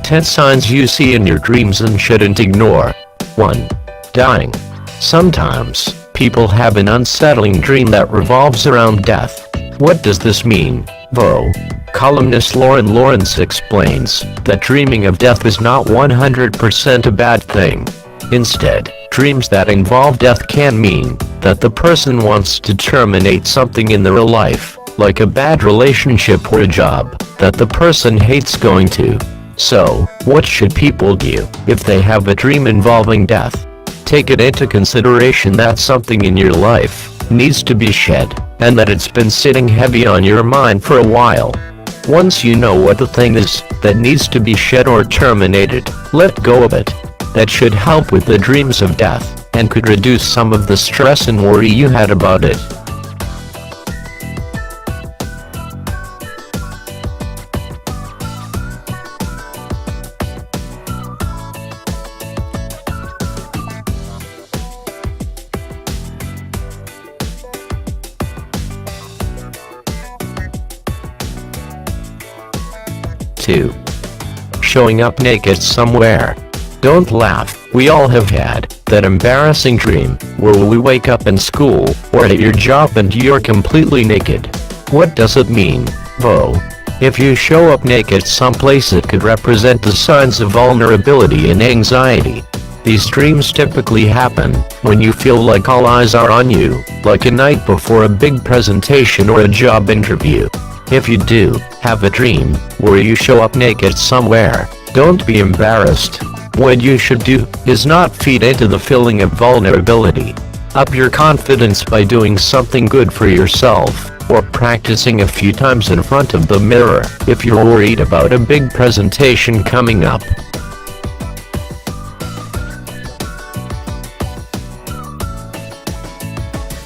10 signs you see in your dreams and shouldn't ignore. 1. Dying. Sometimes, people have an unsettling dream that revolves around death. What does this mean? Vogue columnist Lauren Lawrence explains that dreaming of death is not 100% a bad thing. Instead, dreams that involve death can mean that the person wants to terminate something in their life, like a bad relationship or a job that the person hates going to. So, what should people do if they have a dream involving death? Take it into consideration that something in your life needs to be shed, and that it's been sitting heavy on your mind for a while. Once you know what the thing is that needs to be shed or terminated, let go of it. That should help with the dreams of death, and could reduce some of the stress and worry you had about it. Two. Showing up naked somewhere. Don't laugh, we all have had that embarrassing dream where we wake up in school or at your job and you're completely naked. What does it mean? Vogue. If you show up naked someplace, it could represent the signs of vulnerability and anxiety. These dreams typically happen when you feel like all eyes are on you, like a night before a big presentation or a job interview. If you do have a dream where you show up naked somewhere, don't be embarrassed. What you should do is not feed into the feeling of vulnerability. Up your confidence by doing something good for yourself, or practicing a few times in front of the mirror if you're worried about a big presentation coming up.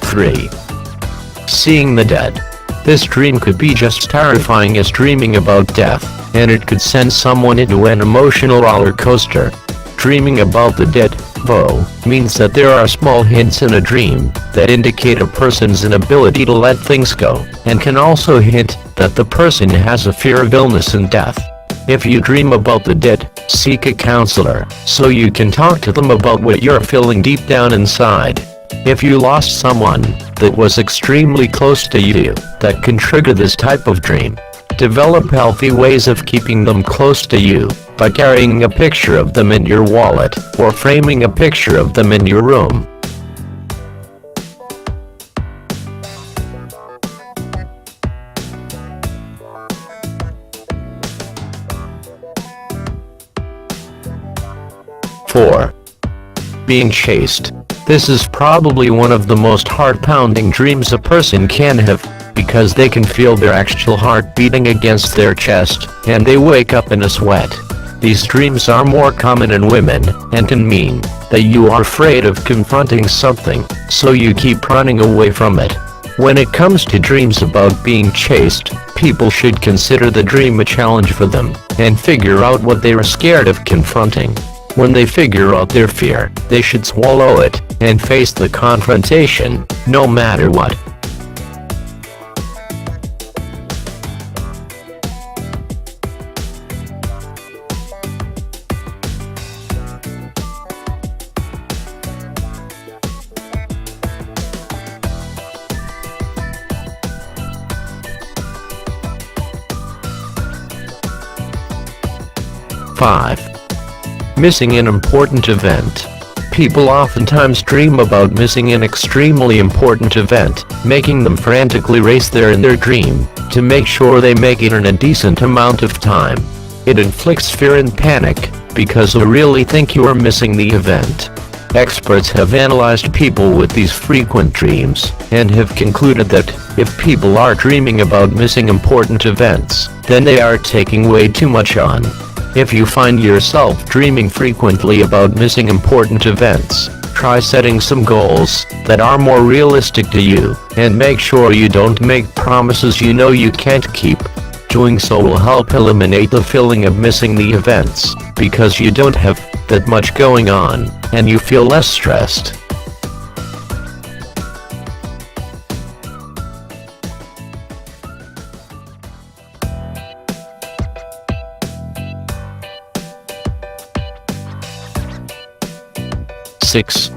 3. Seeing the dead. This dream could be just terrifying as dreaming about death, and it could send someone into an emotional roller coaster. Dreaming about the dead, though, means that there are small hints in a dream that indicate a person's inability to let things go, and can also hint that the person has a fear of illness and death. If you dream about the dead, seek a counselor, so you can talk to them about what you're feeling deep down inside. If you lost someone that was extremely close to you, that can trigger this type of dream. Develop healthy ways of keeping them close to you, by carrying a picture of them in your wallet, or framing a picture of them in your room. Four. Being chased. This is probably one of the most heart-pounding dreams a person can have, because they can feel their actual heart beating against their chest, and they wake up in a sweat. These dreams are more common in women, and can mean that you are afraid of confronting something, so you keep running away from it. When it comes to dreams about being chased, people should consider the dream a challenge for them, and figure out what they are scared of confronting. When they figure out their fear, they should swallow it, and face the confrontation, no matter what. Five. Missing an important event. People oftentimes dream about missing an extremely important event, making them frantically race there in their dream, to make sure they make it in a decent amount of time. It inflicts fear and panic, because you really think you are missing the event. Experts have analyzed people with these frequent dreams, and have concluded that, if people are dreaming about missing important events, then they are taking way too much on. If you find yourself dreaming frequently about missing important events, try setting some goals that are more realistic to you, and make sure you don't make promises you know you can't keep. Doing so will help eliminate the feeling of missing the events, because you don't have that much going on, and you feel less stressed. 6.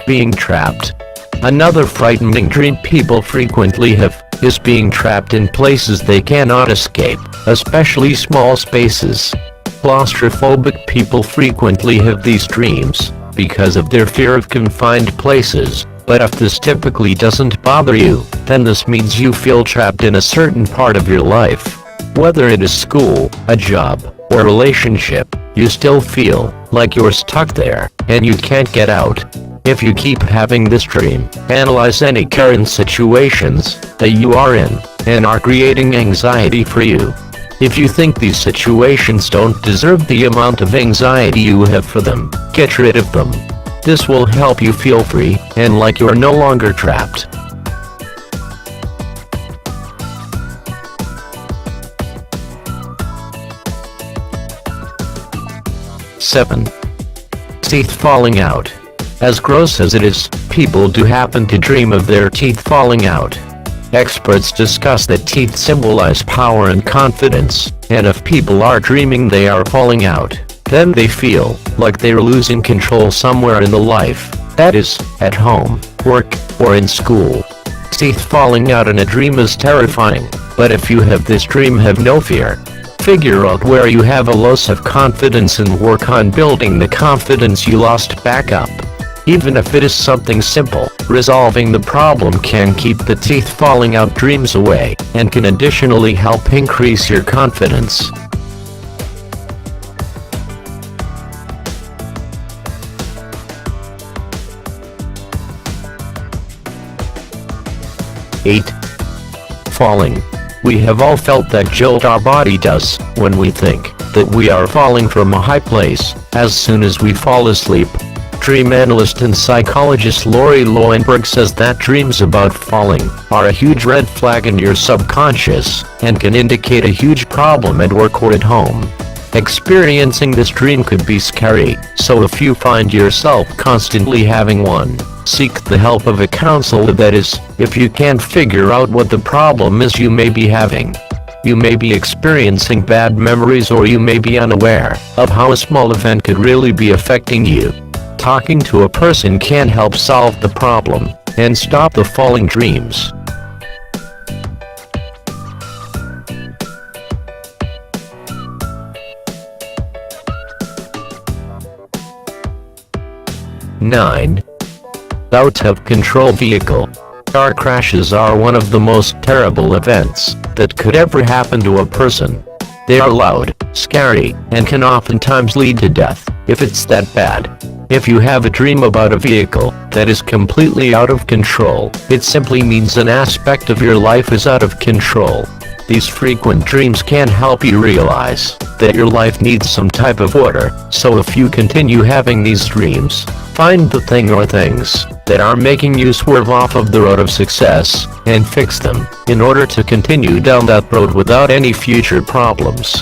Being trapped. Another frightening dream people frequently have is being trapped in places they cannot escape, especially small spaces. Claustrophobic people frequently have these dreams because of their fear of confined places, but if this typically doesn't bother you, then this means you feel trapped in a certain part of your life. Whether it is school, a job, or relationship, you still feel like you're stuck there, and you can't get out. If you keep having this dream, analyze any current situations that you are in, and are creating anxiety for you. If you think these situations don't deserve the amount of anxiety you have for them, get rid of them. This will help you feel free, and like you are no longer trapped. 7. Teeth falling out. As gross as it is, people do happen to dream of their teeth falling out. Experts discuss that teeth symbolize power and confidence, and if people are dreaming they are falling out, then they feel like they're losing control somewhere in the life, that is, at home, work, or in school. Teeth falling out in a dream is terrifying, but if you have this dream, have no fear. Figure out where you have a loss of confidence and work on building the confidence you lost back up. Even if it is something simple, resolving the problem can keep the teeth falling out dreams away, and can additionally help increase your confidence. Eight. Falling. We have all felt that jolt our body does when we think that we are falling from a high place as soon as we fall asleep. Dream analyst and psychologist Lori Lowenberg says that dreams about falling are a huge red flag in your subconscious and can indicate a huge problem at work or at home. Experiencing this dream could be scary, so if you find yourself constantly having one, seek the help of a counselor. That is, if you can't figure out what the problem is you may be having. You may be experiencing bad memories, or you may be unaware of how a small event could really be affecting you. Talking to a person can help solve the problem and stop the falling dreams. Nine. Out of control vehicle. Car crashes are one of the most terrible events that could ever happen to a person. They are loud, scary, and can oftentimes lead to death, if it's that bad. If you have a dream about a vehicle that is completely out of control, it simply means an aspect of your life is out of control. These frequent dreams can help you realize that your life needs some type of order, so if you continue having these dreams, find the thing or things that are making you swerve off of the road of success, and fix them, in order to continue down that road without any future problems.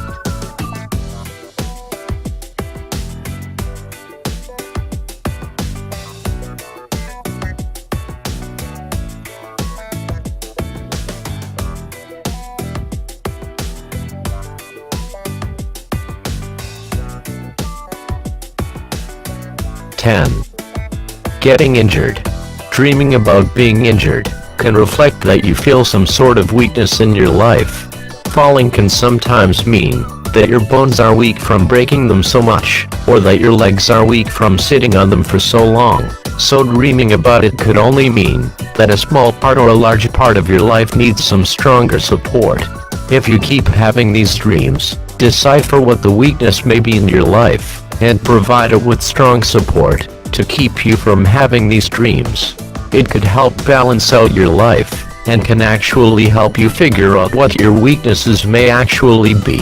Getting injured. Dreaming about being injured can reflect that you feel some sort of weakness in your life. Falling can sometimes mean that your bones are weak from breaking them so much, or that your legs are weak from sitting on them for so long. So dreaming about it could only mean that a small part or a large part of your life needs some stronger support. If you keep having these dreams, decipher what the weakness may be in your life, and provide it with strong support to keep you from having these dreams. It could help balance out your life, and can actually help you figure out what your weaknesses may actually be.